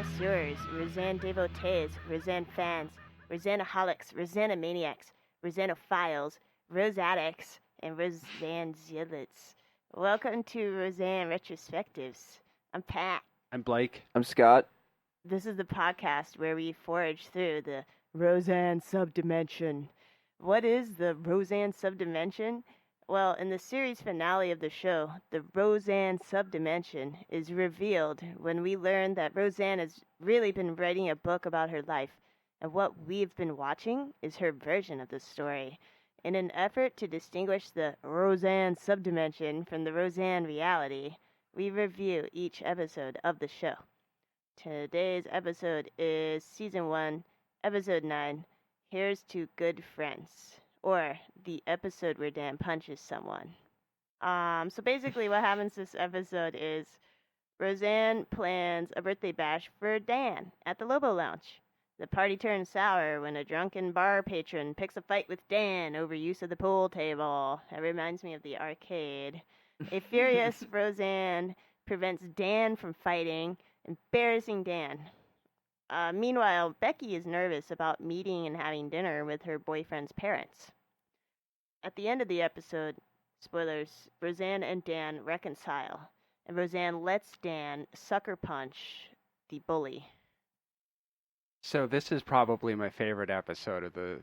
connoisseurs, Roseanne devotees, Roseanne fans, Roseanneaholics, Roseannemaniacs, Roseannophiles, Rose addicts, and Roseanne zealots. Welcome to Roseanne Retrospectives. I'm Pat. I'm Blake. I'm Scott. This is the podcast where we forage through the Roseanne subdimension. What is the Roseanne subdimension? Well, in the series finale of the show, the Roseanne subdimension is revealed when we learn that Roseanne has really been writing a book about her life, and what we've been watching is her version of the story. In an effort to distinguish the Roseanne subdimension from the Roseanne reality, we review each episode of the show. Today's episode is Season 1, Episode 9, Here's to Good Friends. Or the episode where Dan punches someone. So basically what happens this episode is Roseanne plans a birthday bash for Dan at the Lobo Lounge. The party turns sour when a drunken bar patron picks a fight with Dan over use of the pool table. That reminds me of the arcade. A furious Roseanne prevents Dan from fighting, embarrassing Dan. Meanwhile, Becky is nervous about meeting and having dinner with her boyfriend's parents. At the end of the episode, spoilers, Roseanne and Dan reconcile, and Roseanne lets Dan sucker punch the bully. So this is probably my favorite episode of the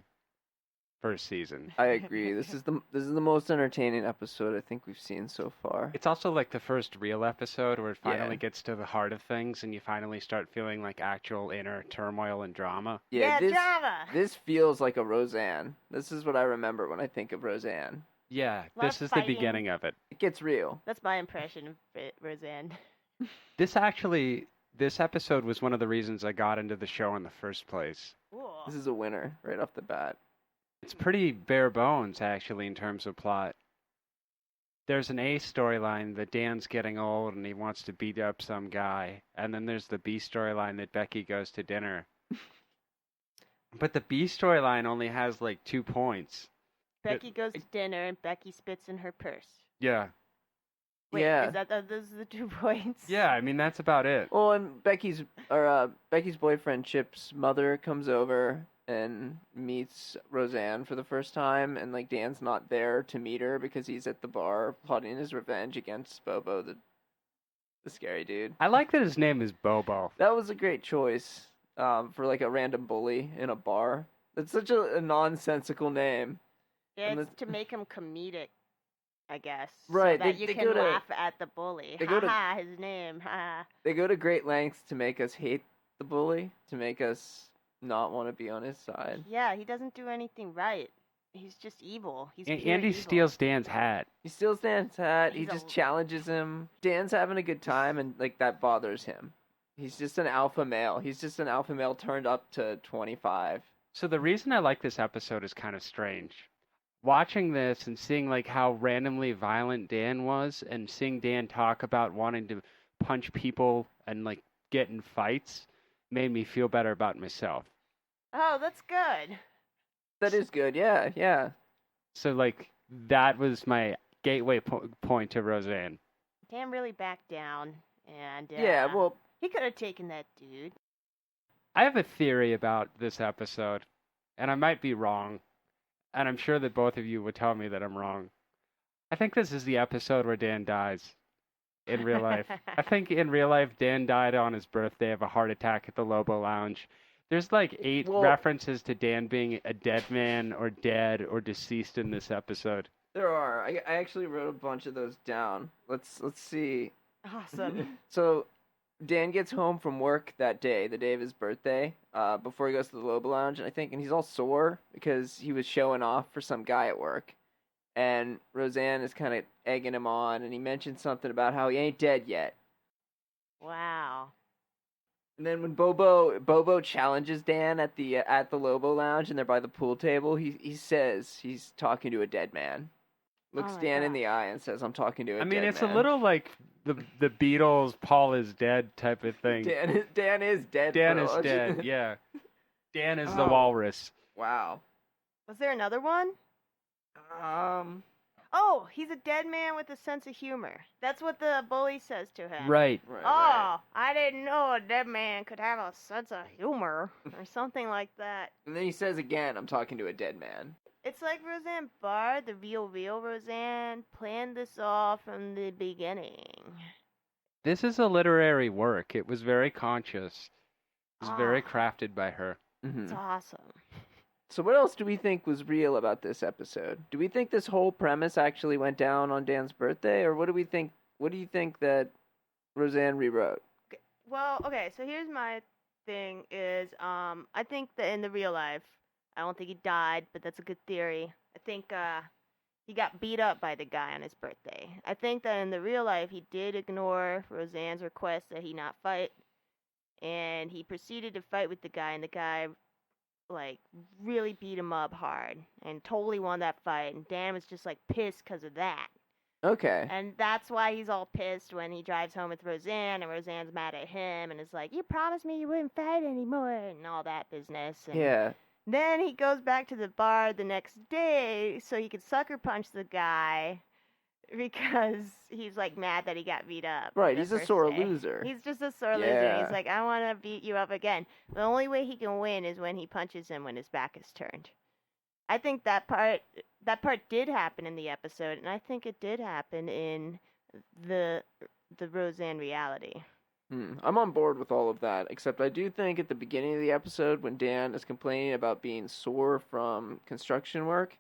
first season. I agree. This is the most entertaining episode I think we've seen so far. It's also like the first real episode where it finally gets to the heart of things and you finally start feeling like actual inner turmoil and drama. Drama! This feels like a Roseanne. This is what I remember when I think of Roseanne. Yeah, Less this is fighting. the beginning of it. It gets real. That's my impression of Roseanne. This episode was one of the reasons I got into the show in the first place. Ooh. This is a winner right off the bat. It's pretty bare bones, actually, in terms of plot. There's an A storyline that Dan's getting old and he wants to beat up some guy. And then there's the B storyline that Becky goes to dinner. But the B storyline only has like 2 points. Becky goes to dinner and Becky spits in her purse. Yeah. Wait, Yeah. is that those are the 2 points? Yeah, I mean, that's about it. Well, and Becky's boyfriend Chip's mother comes over and meets Roseanne for the first time, and like Dan's not there to meet her because he's at the bar plotting his revenge against Bobo, the scary dude. I like that his name is Bobo. That was a great choice for like a random bully in a bar. That's such a nonsensical name. Yeah, And it's to make him comedic, I guess. Right, So that they you go can to- laugh at the bully. they go to- Ha ha, his name. Ha. They go to great lengths to make us hate the bully, to make us not want to be on his side. Yeah, he doesn't do anything right. He's just evil. He's And pure Andy evil. steals Dan's hat. He steals Dan's hat. He He's just a- challenges him. Dan's having a good time, and like that bothers him. He's just an alpha male. He's just an alpha male turned up to 25. So the reason I like this episode is kind of strange. Watching this and seeing like how randomly violent Dan was and seeing Dan talk about wanting to punch people and like get in fights made me feel better about myself. Oh, that's good. That is good. Yeah. So like that was my gateway point to Roseanne. Dan really backed down, and Yeah, well, he could have taken that dude. I have a theory about this episode, and I might be wrong, and I'm sure that both of you would tell me that I'm wrong. I think this is the episode where Dan dies in real life. I think in real life, Dan died on his birthday of a heart attack at the Lobo Lounge. There's like 8 references to Dan being a dead man or dead or deceased in this episode. there are. I actually wrote a bunch of those down. Let's see. Awesome. So, Dan gets home from work that day, the day of his birthday, before he goes to the Lobo Lounge, and he's all sore because he was showing off for some guy at work. And Roseanne is kind of egging him on, and he mentioned something about how he ain't dead yet. Wow. And then when Bobo challenges Dan at the Lobo Lounge, and they're by the pool table, he says he's talking to a dead man. Looks Oh my Dan in gosh. the eye and says, "I'm talking to a dead man." I mean, it's a little like the Beatles, Paul is dead type of thing. Dan is dead. Dan bro. is dead, yeah. Dan is the Oh. walrus. Wow. Was there another one? Oh, he's a dead man with a sense of humor. That's what the bully says to him. Right. Oh, I didn't know a dead man could have a sense of humor, or something like that. And then he says again, I'm talking to a dead man. It's like Roseanne Barr, the real Roseanne, planned this all from the beginning. This is a literary work. It was very conscious. It was very Ah. crafted by her. It's awesome. So what else do we think was real about this episode? Do we think this whole premise actually went down on Dan's birthday, or what do we think? What do you think that Roseanne rewrote? Well, okay, so here's my thing is, I think that in the real life, I don't think he died, but that's a good theory. I think, he got beat up by the guy on his birthday. I think that in the real life, he did ignore Roseanne's request that he not fight, and he proceeded to fight with the guy, and the guy, like, really beat him up hard, and totally won that fight, and Dan was just, like, pissed because of that. Okay. And that's why he's all pissed when he drives home with Roseanne, and Roseanne's mad at him, and is like, you promised me you wouldn't fight anymore, and all that business. And Yeah. then he goes back to the bar the next day so he could sucker punch the guy because he's, like, mad that he got beat up. Right, the he's a first sore day. loser. He's just a sore loser. Yeah. He's like, I want to beat you up again. The only way he can win is when he punches him when his back is turned. I think that part did happen in the episode, and I think it did happen in the Roseanne reality. I'm on board with all of that, except I do think at the beginning of the episode when Dan is complaining about being sore from construction work,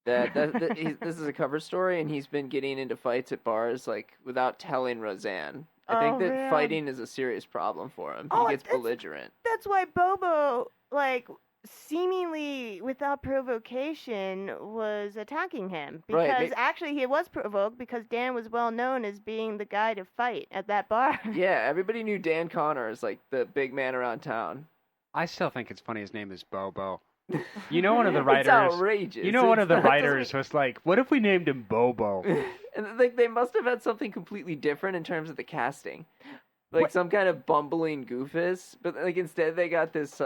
that this is a cover story, and he's been getting into fights at bars like without telling Roseanne. I think that man. fighting is a serious problem for him. Oh, He gets it's- belligerent. That's why Bobo, like, seemingly without provocation, was attacking him. Because Right, actually he was provoked because Dan was well known as being the guy to fight at that bar. Yeah, everybody knew Dan Connor as like the big man around town. I still think it's funny his name is Bobo. You know, one of the It's writers. outrageous. You know, one of the It's not- writers was like, "What if we named him Bobo?" And like they must have had something completely different in terms of the casting, like What- some kind of bumbling goofus. But like instead they got this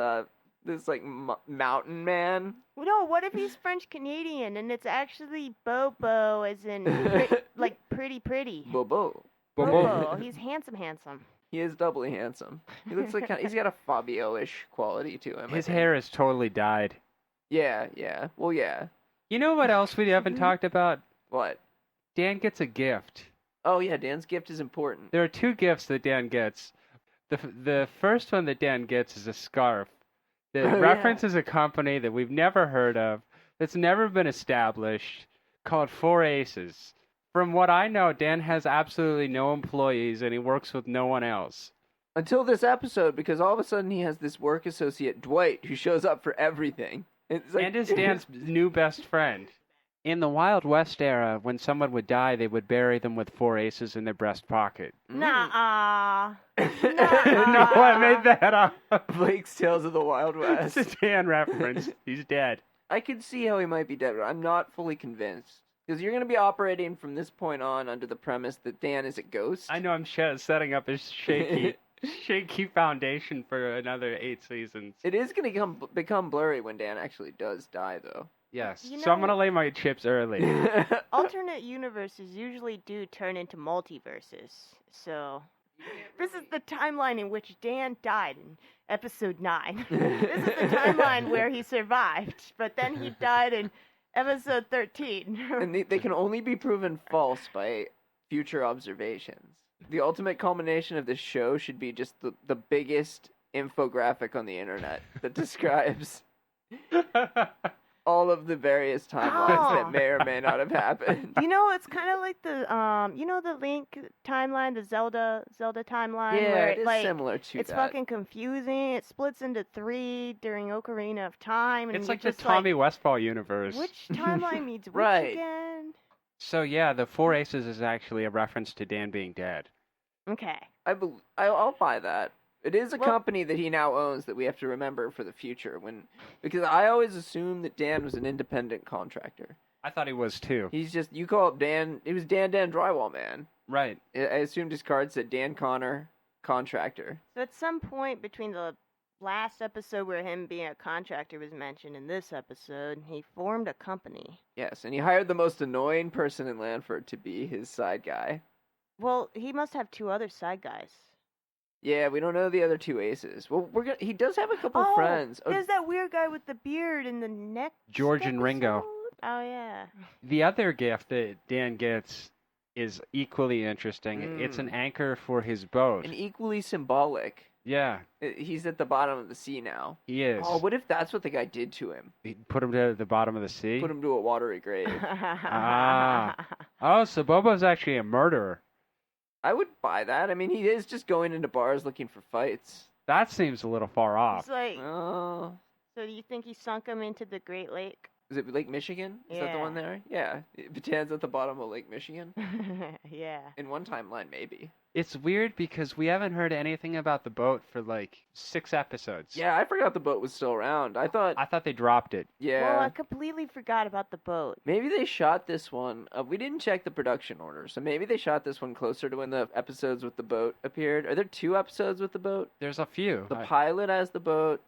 like mountain man. No, what if he's French Canadian and it's actually Bobo, as in like pretty. Bobo. Bobo. He's handsome. He is doubly handsome. He looks like he's got a Fabio-ish quality to him. I His think. hair is totally dyed. Yeah. Well, yeah. You know what else we haven't talked about? What? Dan gets a gift. Oh yeah, Dan's gift is important. There are two gifts that Dan gets. The first one that Dan gets is a scarf that Oh, yeah. references a company that we've never heard of, that's never been established, called Four Aces. From what I know, Dan has absolutely no employees and he works with no one else. Until this episode, because all of a sudden he has this work associate, Dwight, who shows up for everything. It's like, And is Dan's new best friend. In the Wild West era, when someone would die, they would bury them with 4 aces in their breast pocket. Nuh-uh. No, I made that up. Blake's Tales of the Wild It's West. a Dan reference. He's dead. I could see how he might be dead, but I'm not fully convinced. Because you're going to be operating from this point on under the premise that Dan is a ghost. I know I'm setting up a shaky foundation for another 8 seasons. It is going to become blurry when Dan actually does die, though. Yes. You So I'm know- going to lay my chips early. Alternate universes usually do turn into multiverses. So this is the timeline in which Dan died in episode 9. This is the timeline where he survived, but then he died in episode 13. And they can only be proven false by future observations. The ultimate culmination of this show should be just the biggest infographic on the internet that describes all of the various timelines that may or may not have happened. You know, it's kind of like the the Link timeline, the Zelda timeline, Yeah, where it is like similar to it's that. fucking confusing. It splits into 3 during Ocarina of Time, and It's you're like the just Tommy Westfall universe. which timeline means which Right. again? So yeah, the 4 aces is actually a reference to Dan being dead. Okay. I'll buy that. It is a Well- company that he now owns that we have to remember for the future. Because I always assumed that Dan was an independent contractor. I thought he was too. He's just, you call up Dan, it was Dan Drywall Man. Right. I assumed his card said Dan Connor, contractor. So at some point between the last episode where him being a contractor was mentioned, in this episode, he formed a company. Yes, and he hired the most annoying person in Lanford to be his side guy. Well, he must have 2 other side guys. Yeah, we don't know the other 2 aces. Well, he does have a couple friends. Oh, there's that weird guy with the beard in the next George and Ringo. episode. Oh, yeah. The other gift that Dan gets is equally interesting. It's an anchor for his boat. and equally symbolic. Yeah, He's at the bottom of the sea now. he is. Oh, what if that's what the guy did to him? He put him to the bottom of the sea? Put him to a watery grave. Ah. Oh, so Bobo's actually a murderer. I would buy that. I mean, he is just going into bars looking for fights. That seems a little far off. It's like, Oh, so do you think he sunk him into the Great Lake? is it Lake Michigan? Is that the one Yeah. there? Yeah. Batan's at the bottom of Lake Michigan. Yeah. In one timeline, maybe. It's weird because we haven't heard anything about the boat for like 6 episodes. Yeah, I forgot the boat was still around. I thought, I thought they dropped it. yeah. Well, I completely forgot about the boat. Maybe they shot this one. We didn't check the production order, so maybe they shot this one closer to when the episodes with the boat appeared. Are there 2 episodes with the boat? There's a few. The pilot has the boat.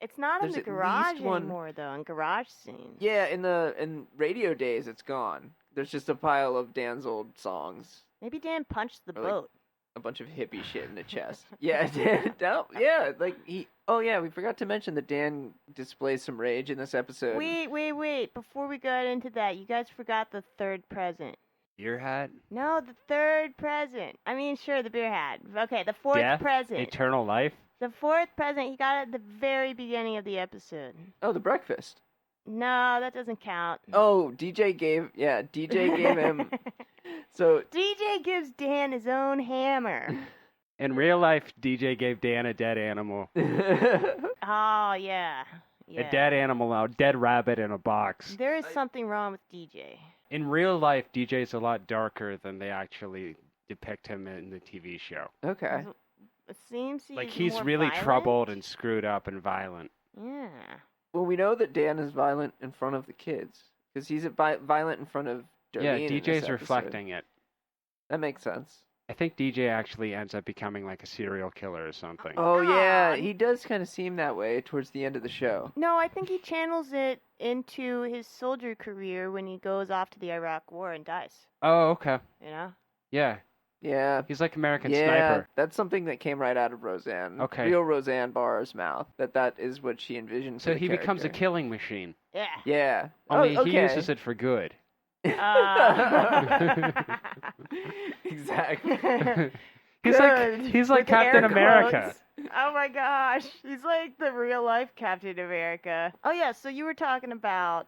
It's not in There's the at garage least one- anymore, though. In garage scenes. Yeah, in radio days, it's gone. There's just a pile of Dan's old songs, Maybe Dan punched the Or, like, boat. a bunch of hippie shit in the chest. Yeah, Dan. Yeah, like he. Oh yeah, we forgot to mention that Dan displays some rage in this episode. Wait. Before we got into that, you guys forgot the 3rd present. Beer hat? No, the 3rd present. I mean, sure, the beer hat. Okay, the 4th Death? present. Eternal life? The 4th present, he got it at the very beginning of the episode. Oh, the breakfast. No, that doesn't count. Oh, DJ gave him. So DJ gives Dan his own hammer. In real life, DJ gave Dan a dead animal. Oh, yeah. A dead animal, a dead rabbit in a box. There is something wrong with DJ. In real life, DJ's a lot darker than they actually depict him in the TV show. okay. It seems He's more really violent. troubled and screwed up and violent. Yeah. Well, we know that Dan is violent in front of the kids because he's violent in front of Darlene. Yeah, in this DJ's episode. reflecting it. That makes sense. I think DJ actually ends up becoming like a serial killer or something. Oh yeah, God. he does kind of seem that way towards the end of the show. No, I think he channels it into his soldier career when he goes off to the Iraq War and dies. Oh, okay. You know? Yeah, Yeah. he's like American Yeah, Sniper. that's something that came right out of Roseanne. Okay. Real Roseanne Barr's mouth. That is what she envisioned. So for the he becomes a character. killing machine. Yeah. Yeah. Only oh, okay. he uses it for good. Exactly. He's Good, he's like with Captain air America. quotes. Oh my gosh, he's like the real life Captain America. Oh yeah, so you were talking about.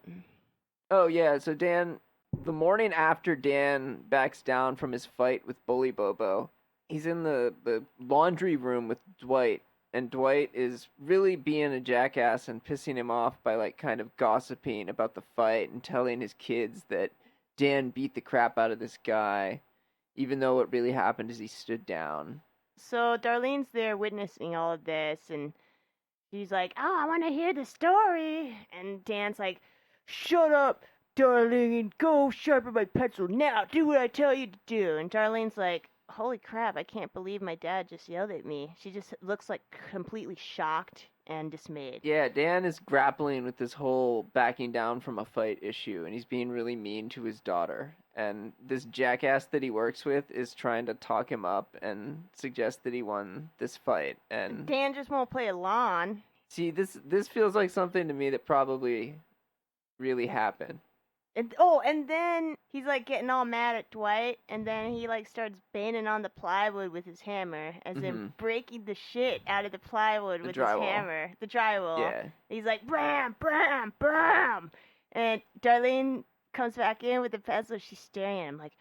Oh yeah, so Dan, the morning after Dan backs down from his fight with Bully Bobo, he's in the laundry room with Dwight, and Dwight is really being a jackass and pissing him off by like kind of gossiping about the fight and telling his kids that Dan beat the crap out of this guy, even though what really happened is he stood down. So Darlene's there witnessing all of this, and she's like, "Oh, I want to hear the story." And Dan's like, "Shut up, Darlene. Go sharpen my pencil now. Do what I tell you to do." And Darlene's like, "Holy crap, I can't believe my dad just yelled at me." She just looks like completely shocked and dismayed. Yeah, Dan is grappling with this whole backing down from a fight issue, and he's being really mean to his daughter. And this jackass that he works with is trying to talk him up and suggest that he won this fight. And Dan just won't play along. see, this feels like something to me that probably really happened. And then he's like getting all mad at Dwight, and then he like starts banging on the plywood with his hammer, as in breaking the shit out of the plywood The with drywall. his hammer, the drywall. Yeah. He's like bram, bram, bram, and Darlene comes back in with the pencil. She's staring at him like,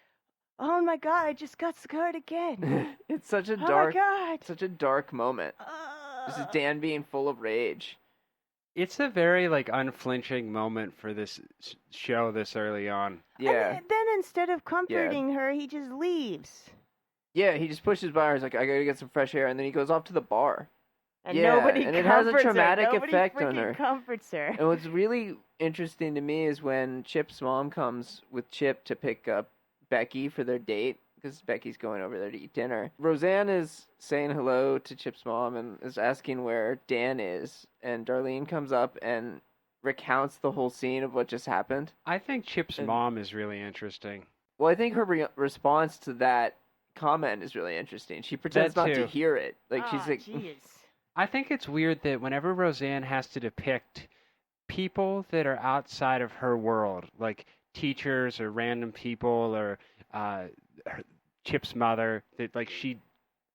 "Oh my god, I just got scared again. It's such a Oh dark, my god." such a dark moment. This is Dan being full of rage. It's a very like unflinching moment for this show this early on. Yeah. And then instead of comforting her, he just leaves. Yeah, he just pushes by her. He's like, I gotta get some fresh air. And then he goes off to the bar. And Yeah, nobody and it comforts has a traumatic her. Nobody effect on freaking her. comforts her. And what's really interesting to me is when Chip's mom comes with Chip to pick up Becky for their date. because Becky's going over there to eat dinner. Roseanne is saying hello to Chip's mom and is asking where Dan is, and Darlene comes up and recounts the whole scene of what just happened. I think Chip's And- mom is really interesting. Well, I think her response to that comment is really interesting. She pretends That not too. to hear it. Like, she's Oh, like, jeez. I think it's weird that whenever Roseanne has to depict people that are outside of her world, like teachers or random people or Chip's mother, that like she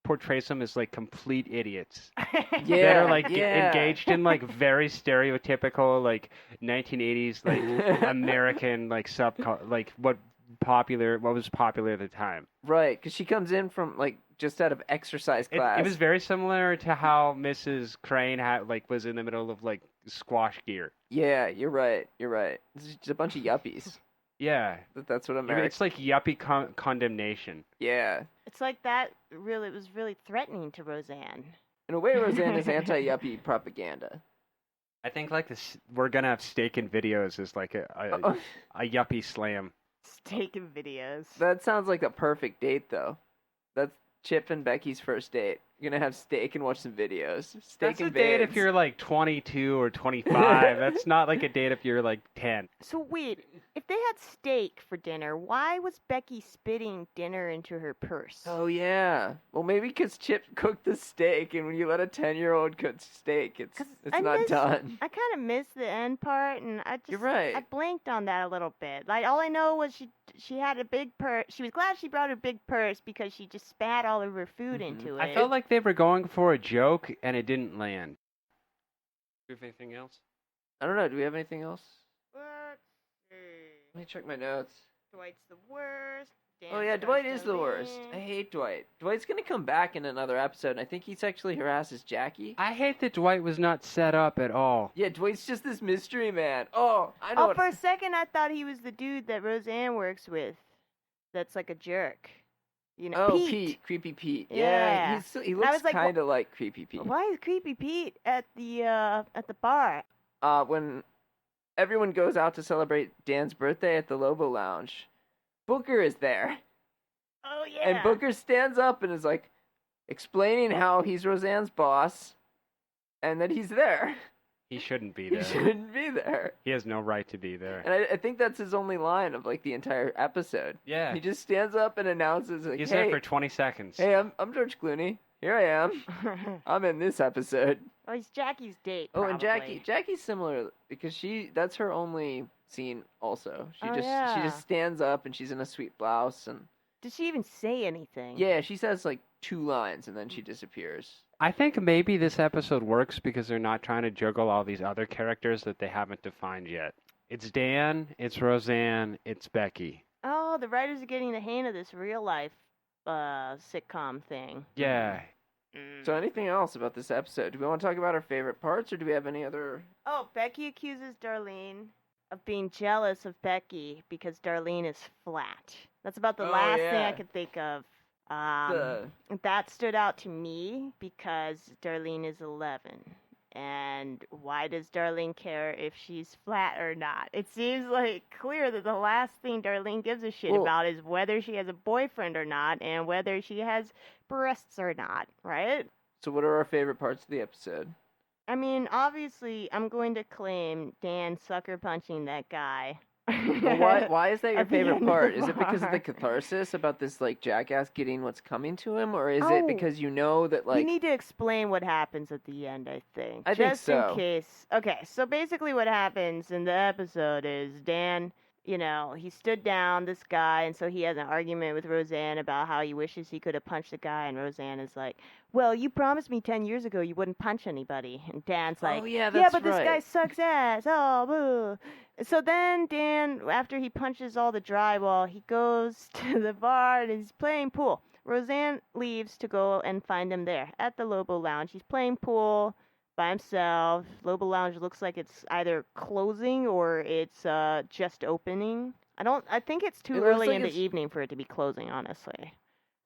portrays them as like complete idiots that Yeah, are like yeah. engaged in like very stereotypical like 1980s like American like like what was popular at the time. right, because she comes in from, like, just out of exercise class. It was very similar to how Mrs. Crane was in the middle of like squash gear. Yeah, you're right. It's just a bunch of yuppies. Yeah, That's what America... it's like yuppie condemnation. Yeah. It's like that really was really threatening to Roseanne. In a way, Roseanne is anti-yuppie propaganda. I think like this, we're gonna have steak and videos as like a yuppie slam. Steak and videos. That sounds like a perfect date, though. That's Chip and Becky's first date. You're gonna have steak and watch some videos. Steak That's and a date if babes. you're like 22 or 25. That's not like a date if you're like 10. So wait, if they had steak for dinner, why was Becky spitting dinner into her purse? Oh, yeah. Well, maybe because Chip cooked the steak, and when you let a 10-year-old cook steak, it's 'Cause not done. I kind of missed the end part, and You're right. I blanked on that a little bit. Like all I know was she had a big purse. She was glad she brought her big purse because she just spat all of her food into it. I felt like they were going for a joke and it didn't land. Do you have anything else? I don't know. Do we have anything else? Let's see. Let me check my notes. Dwight's the worst. Oh, yeah, Dwight is the worst. I hate Dwight. Dwight's going to come back in another episode, and I think he sexually harasses Jackie. I hate that Dwight was not set up at all. Yeah, Dwight's just this mystery man. Oh, I know. Oh, for a second I thought he was the dude that Roseanne works with. That's like a jerk. You know, Oh, Pete. Pete. Creepy Pete. Yeah. He I looks was like, kind of like Creepy Pete. Why is Creepy Pete at the bar? When everyone goes out to celebrate Dan's birthday at the Lobo Lounge, Booker is there. Oh yeah. And Booker stands up and is like explaining how he's Roseanne's boss and that he's there. He shouldn't be He there. shouldn't be there. He has no right to be there. And I think that's his only line of like the entire episode. Yeah. He just stands up and announces like, He's hey, there for 20 seconds. hey, I'm George Clooney. Here I am. I'm in this episode. Oh, he's Jackie's date. Oh, and probably. Jackie's similar because that's her only scene also. She Oh, she yeah. just stands up and she's in a sweet blouse and Did she even say anything? yeah, she says like 2 lines and then she disappears. I think maybe this episode works because they're not trying to juggle all these other characters that they haven't defined yet. It's Dan, it's Roseanne, it's Becky. Oh, the writers are getting the hang of this real life sitcom thing. Yeah. So anything else about this episode? Do we want to talk about our favorite parts or do we have any other? Oh, Becky accuses Darlene of being jealous of Becky because Darlene is flat. That's about the Oh, last thing yeah. I could think of. The- That stood out to me because Darlene is 11. And why does Darlene care if she's flat or not? It seems like clear that the last thing Darlene gives a shit Well- about is whether she has a boyfriend or not and whether she has breasts or not, right? So what are our favorite parts of the episode? I mean, obviously, I'm going to claim Dan sucker punching that guy. Well, why is that your At the favorite end of part? the Is it because of the bar. catharsis about this like jackass getting what's coming to him, or is Oh. it because you know that You like need to explain what happens at the end, I think. I think Just so. in case. Okay, so basically what happens in the episode is Dan, he stood down this guy, and so he has an argument with Roseanne about how he wishes he could have punched the guy, and Roseanne is like, well, you promised me 10 years ago you wouldn't punch anybody. And Dan's like, oh yeah, yeah, that's but this right. guy sucks ass. Oh, boo. So then Dan, after he punches all the drywall, he goes to the bar and he's playing pool. Roseanne leaves to go and find him there at the Lobo Lounge. He's playing pool by himself. Lobo Lounge looks like it's either closing or it's just opening. I think it's too It looks early like in the it's- evening for it to be closing, honestly.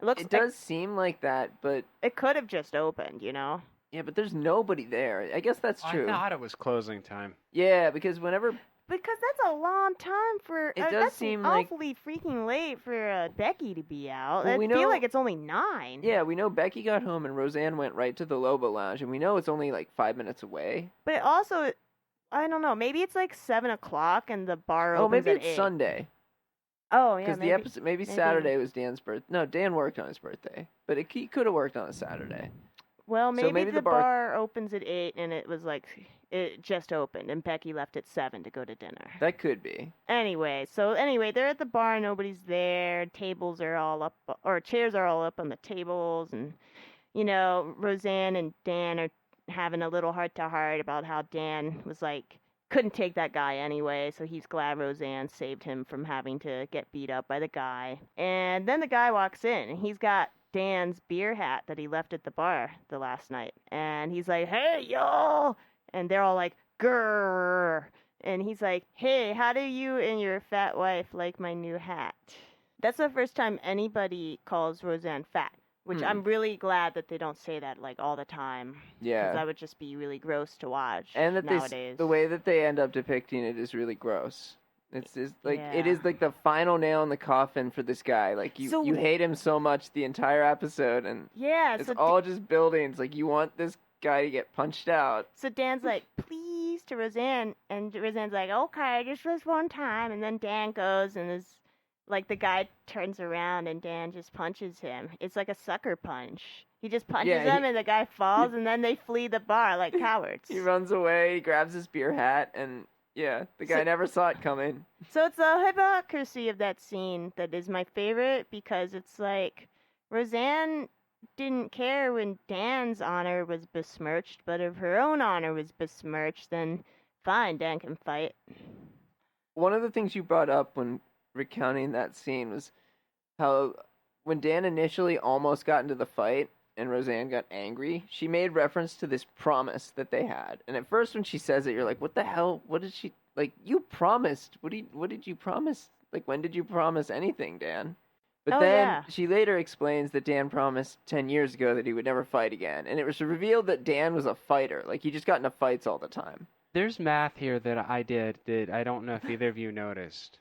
It looks It does seem like that, but it could have just opened, yeah, but there's nobody there. I guess that's true. I thought it was closing time. Yeah, because whenever Because that's a long time for. It does that's seem like- awfully freaking late for Becky to be out. Well, I we feel know- like it's only 9. Yeah, we know Becky got home and Roseanne went right to the Lobo Lounge, and we know it's only like 5 minutes away. But it also, I don't know. Maybe it's like 7 o'clock and the bar Oh, opens maybe at it's 8. Sunday. Oh yeah, Because maybe. the episode, maybe Saturday was Dan's birthday. No, Dan worked on his birthday, but he could have worked on a Saturday. Well, maybe, maybe the the bar- bar opens at 8 and it was like it just opened and Becky left at 7 to go to dinner. That could be. Anyway, they're at the bar, nobody's there, tables are all up, or chairs are all up on the tables, and, Roseanne and Dan are having a little heart-to-heart about how Dan was like, couldn't take that guy anyway, so he's glad Roseanne saved him from having to get beat up by the guy. And then the guy walks in, and he's got Dan's beer hat that he left at the bar the last night, and he's like, "Hey, y'all!" And they're all like, "Grrr!" And he's like, "Hey, how do you and your fat wife like my new hat?" That's the first time anybody calls Roseanne fat, which I'm really glad that they don't say that like all the time. Yeah. Because that would just be really gross to watch And that nowadays. the way that they end up depicting it is really gross. It's just like it Yeah. is like the final nail in the coffin for this guy. Like So- you hate him so much the entire episode, and Yeah, it's so all just buildings. Like you want this guy to get punched out. So Dan's like, "Please," to Roseanne, and Roseanne's like, "Okay, just this one time." And then Dan goes and is like, the guy turns around and Dan just punches him. It's like a sucker punch. He just punches Yeah, him and the guy falls and then they flee the bar like cowards. He runs away. He grabs his beer hat, and yeah, the guy So- never saw it coming. So it's the hypocrisy of that scene that is my favorite, because it's like Roseanne didn't care when Dan's honor was besmirched, but if her own honor was besmirched, then fine, Dan can fight. One of the things you brought up when recounting that scene was how when Dan initially almost got into the fight and Roseanne got angry, she made reference to this promise that they had. And at first when she says it, you're like, what the hell? What did she, like, you promised. What did you promise? Like, when did you promise anything, Dan? But Oh, then yeah. she later explains that Dan promised 10 years ago that he would never fight again. And it was revealed that Dan was a fighter. Like, he just got into fights all the time. There's math here that I did that I don't know if either of you noticed.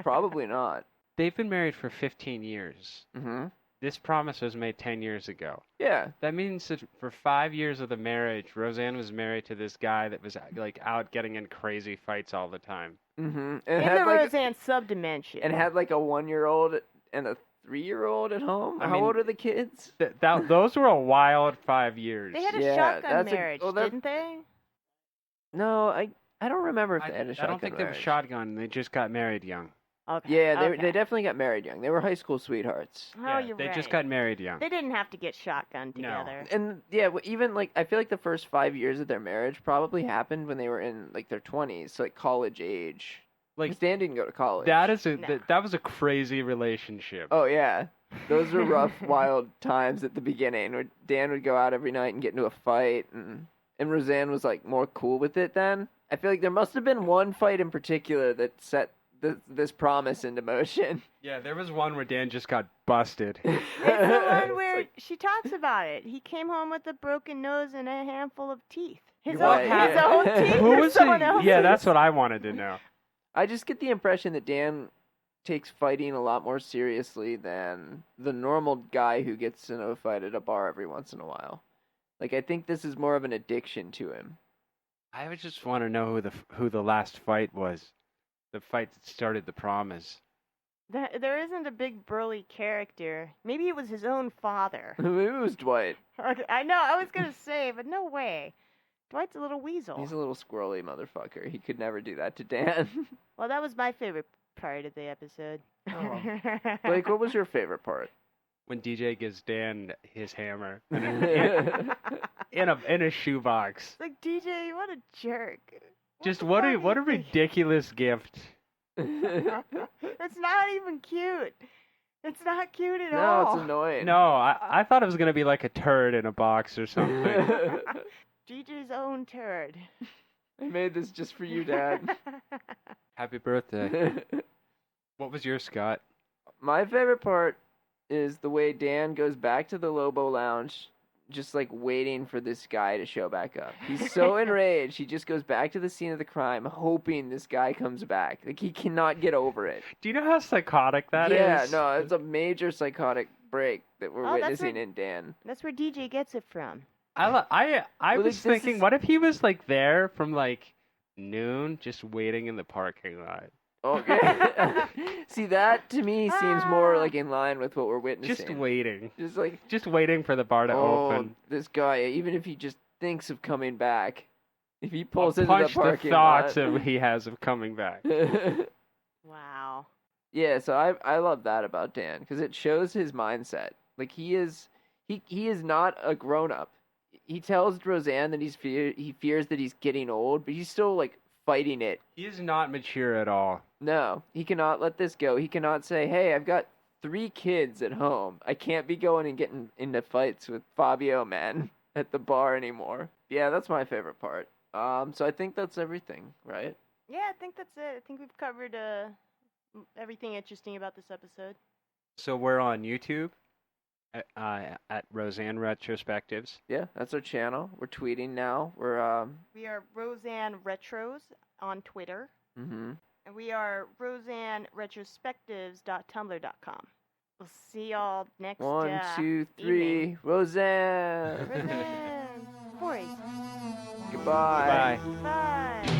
Probably not. They've been married for 15 years. Mm-hmm. This promise was made 10 years ago. Yeah. That means that for 5 years of the marriage, Roseanne was married to this guy that was like out getting in crazy fights all the time. Mm-hmm. In the Roseanne subdimension. And had like a 1-year-old and a 3-year-old at home. I How mean- old are the kids? Those were a wild 5 years. They had a Yeah, shotgun that's a- marriage, well, that- didn't they? No, I don't remember if I they had a I shotgun don't think they were marriage. shotgun. They just got married young. Okay. Yeah, okay. they definitely got married young. They were high school sweethearts. Oh, Yeah, you're they right. just got married young. They didn't have to get shotgunned No. together. And yeah, even like I feel like the first 5 years of their marriage probably happened when they were in like their 20s, so like college age. Like 'Cause Dan didn't go to college. that is a No. that was a crazy relationship. Oh yeah, those were rough, wild times at the beginning. Where Dan would go out every night and get into a fight, and Roseanne was like more cool with it then. I feel like there must have been one fight in particular that set this promise into motion. Yeah, there was one where Dan just got busted. It's the one where she talks about it. He came home with a broken nose and a handful of teeth. His What? own, Yeah. his own teeth Who or was someone it? else's? Yeah, that's what I wanted to know. I just get the impression that Dan takes fighting a lot more seriously than the normal guy who gets in a fight at a bar every once in a while. Like I think this is more of an addiction to him. I would just want to know who the last fight was. The fight that started the promise. There isn't a big burly character. Maybe it was his own father. Maybe it was Dwight. Okay, I know, I was going to say, but no way. Dwight's a little weasel. He's a little squirrely motherfucker. He could never do that to Dan. Well, that was my favorite part of the episode. Oh. Blake, what was your favorite part? When DJ gives Dan his hammer in a shoebox. It's like, DJ, what a jerk. Just the what fuck a are you thinking? ridiculous gift. It's not even cute. It's not cute at No, all. it's annoying. No, I thought it was gonna be like a turd in a box or something. DJ's own turd. I made this just for you, Dad. Happy birthday. What was yours, Scott? My favorite part is the way Dan goes back to the Lobo Lounge just like waiting for this guy to show back up. He's so enraged. He just goes back to the scene of the crime, hoping this guy comes back. Like he cannot get over it. Do you know how psychotic that is? Yeah, no, it's a major psychotic break that we're Oh, that's witnessing where- in Dan. That's where DJ gets it from. I Well, was this thinking, is- what if he was like there from like noon, just waiting in the parking lot, Okay. See, that to me seems more like in line with what we're witnessing. just waiting, Just like, waiting for the bar to open. this guy, even if he just thinks of coming back, if he I'll pulls into the punch the parking thoughts lot. that he has of coming back. Wow. Yeah, so I love that about Dan because it shows his mindset. Like he is not a grown up. He tells Roseanne that he fears that he's getting old, but he's still like fighting it. He is not mature at all. No, he cannot let this go. He cannot say, "Hey, I've got 3 kids at home. I can't be going and getting into fights with Fabio men at the bar anymore." Yeah, that's my favorite part. So I think that's everything, right? Yeah, I think that's it. I think we've covered everything interesting about this episode. So we're on YouTube at Roseanne Retrospectives. Yeah, that's our channel. We're tweeting now. We're We are Roseanne Retros on Twitter, mm-hmm. and we are RoseanneRetrospectives.tumblr.com. We'll see y'all next 1, 2, 3, evening. Roseanne. Roseanne. 4 Goodbye. Bye. Bye.